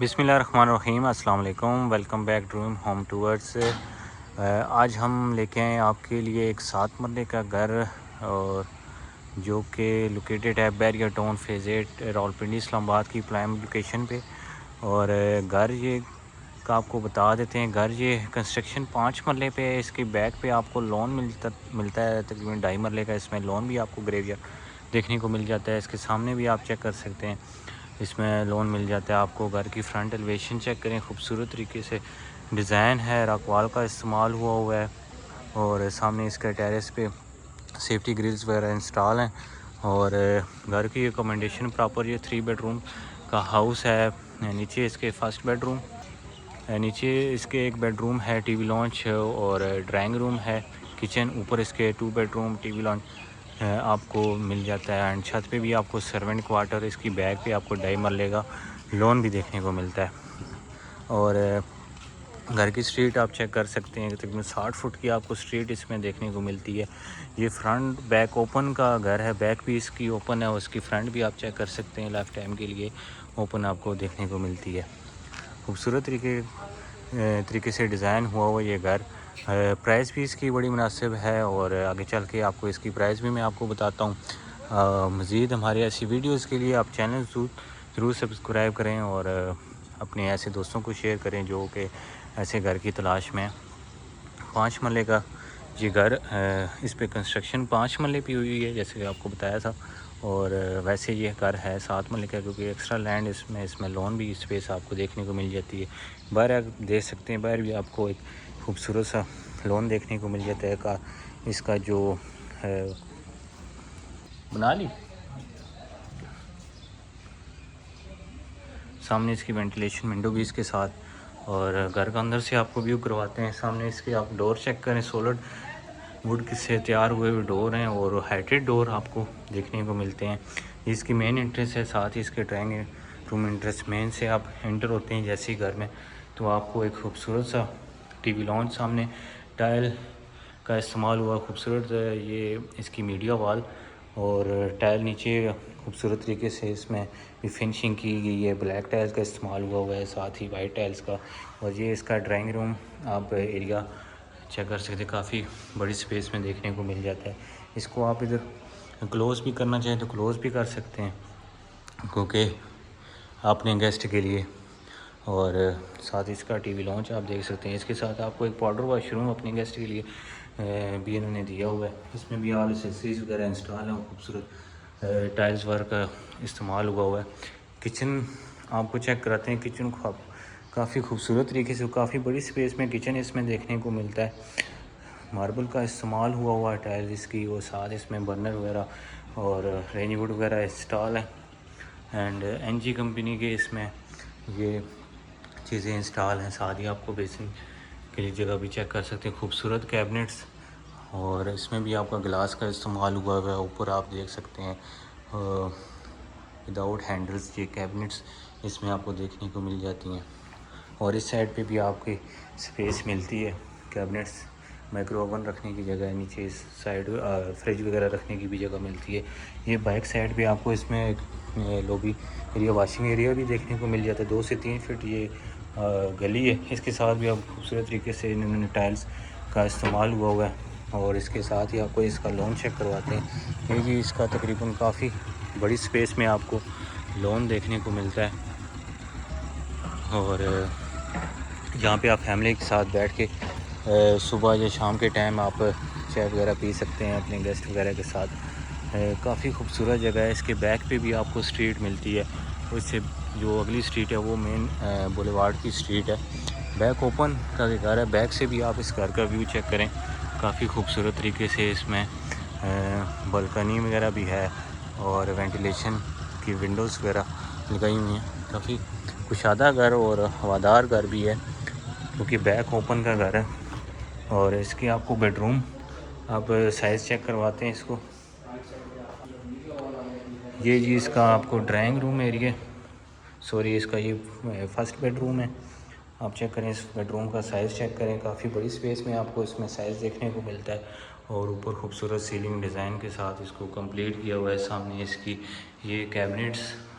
बिस्मिल्लाहिर्रहमानिर्रहीम। अस्सलाम वालेकुम। Welcome back dream home towards. आज हम लेके आए आपके लिए एक 7 मरले का घर और जो कि लोकेटेड है बैरिया टाउन फेज़ 8 रावलपिंडी इस्लामाबाद की प्राइम लोकेशन पे। और घर ये का आपको बता देते हैं, घर ये कंस्ट्रक्शन 5 मरले पे है। इसके बैक पे आपको लोन मिलता है तकरीबन 2.5 मरले का। इसमें लोन भी आपको ग्रेवयार्ड देखने को मिल जाता है। इसके सामने भी आप चेक कर सकते हैं, इसमें लोन मिल जाता है आपको। घर की फ्रंट एलिवेशन चेक करें, खूबसूरत तरीके से डिज़ाइन है, रॉकवाल का इस्तेमाल हुआ है। और सामने इसके टेरेस पे सेफ्टी ग्रिल्स वगैरह इंस्टॉल हैं। और घर की अकोमोडेशन प्रॉपर ये 3 बेडरूम का हाउस है। नीचे इसके फर्स्ट बेडरूम, नीचे इसके एक बेडरूम है, टीवी लॉन्च और ड्राइंग रूम है, किचन। ऊपर इसके 2 बेडरूम टीवी लॉन्च आपको मिल जाता है। एंड छत पे भी आपको सर्वेंट क्वार्टर, इसकी बैग पे आपको 2.5 मरले का लोन भी देखने को मिलता है। और घर की स्ट्रीट आप चेक कर सकते हैं, तकरीबन 60 फुट की आपको स्ट्रीट इसमें देखने को मिलती है। ये फ्रंट बैक ओपन का घर है, बैक भी इसकी ओपन है और इसकी फ्रंट भी आप चेक कर सकते हैं, लाइफ टाइम के लिए ओपन आपको देखने को मिलती है। खूबसूरत तरीके से डिज़ाइन हुआ ये घर। प्राइस भी इसकी बड़ी मुनासिब है और आगे चल के आपको इसकी प्राइस भी मैं आपको बताता हूँ। मज़ीद हमारी ऐसी वीडियोज़ के लिए आप चैनल ज़रूर सब्सक्राइब करें और अपने ऐसे दोस्तों को शेयर करें जो कि ऐसे घर की तलाश में। 5 मरले का ये घर, इस पे कंस्ट्रक्शन 5 मरले पे हुई है जैसे कि आपको बताया था। और वैसे ये घर है 7 मरले का, क्योंकि एक्स्ट्रा लैंड इसमें लोन भी स्पेस आपको देखने को मिल जाती है। बाहर आप देख सकते हैं, बाहर भी आपको एक खूबसूरत सा लोन देखने को मिल जाता है का। इसका जो है बना ली, सामने इसकी वेंटिलेशन विंडो भी इसके साथ। और घर का अंदर से आपको व्यू करवाते हैं। सामने इसके आप डोर चेक करें, सॉलिड वुड से तैयार हुए हुए डोर हैं और हाइटेड डोर आपको देखने को मिलते हैं। इसकी मेन एंट्रेंस है, साथ ही इसके ड्राइंग रूम एंट्रेंस मेन से आप एंटर होते हैं जैसे ही घर में, तो आपको एक खूबसूरत सा टीवी लॉन्च, सामने टाइल का इस्तेमाल हुआ खूबसूरत ये इसकी मीडिया वॉल और टाइल नीचे खूबसूरत तरीके से इसमें भी फिनिशिंग की गई है। ब्लैक टाइल्स का इस्तेमाल हुआ है, साथ ही वाइट टाइल्स का। और ये इसका ड्राइंग रूम आप एरिया चेक कर सकते हैं, काफ़ी बड़ी स्पेस में देखने को मिल जाता है। इसको आप इधर क्लोज़ भी करना चाहें तो क्लोज़ भी कर सकते हैं, क्योंकि अपने गेस्ट के लिए। और साथ ही इसका टीवी लॉन्च आप देख सकते हैं। इसके साथ आपको एक पाउडर वॉशरूम अपने गेस्ट के लिए भी इन्होंने दिया हुआ है। इसमें भी ऑल एक्सेसरीज वगैरह इंस्टॉल है, खूबसूरत टाइल्स वर्क का इस्तेमाल हुआ है। किचन आपको चेक कराते हैं, किचन को काफ़ी खूबसूरत तरीके से, काफ़ी बड़ी स्पेस में किचन इसमें देखने को मिलता है। मार्बल का इस्तेमाल हुआ है टाइल्स इसकी, और साथ इसमें बर्नर वगैरह और रेंज वुड वगैरह इंस्टॉल है। एंड एनजी कंपनी के इसमें ये चीज़ें इंस्टॉल हैं। साथ ही आपको बेसिन के लिए जगह भी चेक कर सकते हैं, खूबसूरत कैबिनेट्स। और इसमें भी आपका ग्लास का इस्तेमाल हुआ है। ऊपर आप देख सकते हैं विदाउट हैंडल्स ये कैबिनेट्स इसमें आपको देखने को मिल जाती हैं। और इस साइड पे भी आपकी स्पेस मिलती है, कैबिनेट्स, माइक्रो ओवन रखने की जगह है नीचे। इस साइड फ्रिज वगैरह रखने की भी जगह मिलती है। ये बैक साइड पे आपको इसमें एक लॉबी एरिया, वॉशिंग एरिया भी देखने को मिल जाता है। 2 से 3 फीट ये गली है। इसके साथ भी आप खूबसूरत तरीके से इन्होंने टाइल्स का इस्तेमाल हुआ है। और इसके साथ ही आपको इसका लोन चेक करवाते हैं। ये जी इसका तकरीबन काफ़ी बड़ी स्पेस में आपको लोन देखने को मिलता है। और यहाँ पे आप फैमिली के साथ बैठ के सुबह या शाम के टाइम आप चाय वगैरह पी सकते हैं अपने गेस्ट वगैरह के साथ। काफ़ी खूबसूरत जगह है। इसके बैक पे भी आपको स्ट्रीट मिलती है, उससे जो अगली स्ट्रीट है वो मेन बुलेवार्ड की स्ट्रीट है। बैक ओपन का घर है, बैक से भी आप इस घर का व्यू चेक करें, काफ़ी खूबसूरत तरीके से इसमें बालकनी वगैरह भी है और वेंटिलेशन की विंडोज़ वगैरह लगाई हुई हैं। काफ़ी कुशादा घर और हवादार घर भी है, क्योंकि बैक ओपन का घर है। और इसकी आपको बेडरूम आप साइज़ चेक करवाते हैं इसको। ये जी इसका आपको ड्राइंग रूम एरिया, सॉरी इसका ये फर्स्ट बेडरूम है। आप चेक करें, इस बेडरूम का साइज़ चेक करें, काफ़ी बड़ी स्पेस में आपको इसमें साइज़ देखने को मिलता है। और ऊपर खूबसूरत सीलिंग डिज़ाइन के साथ इसको कंप्लीट किया हुआ है। सामने इसकी ये कैबिनेट्स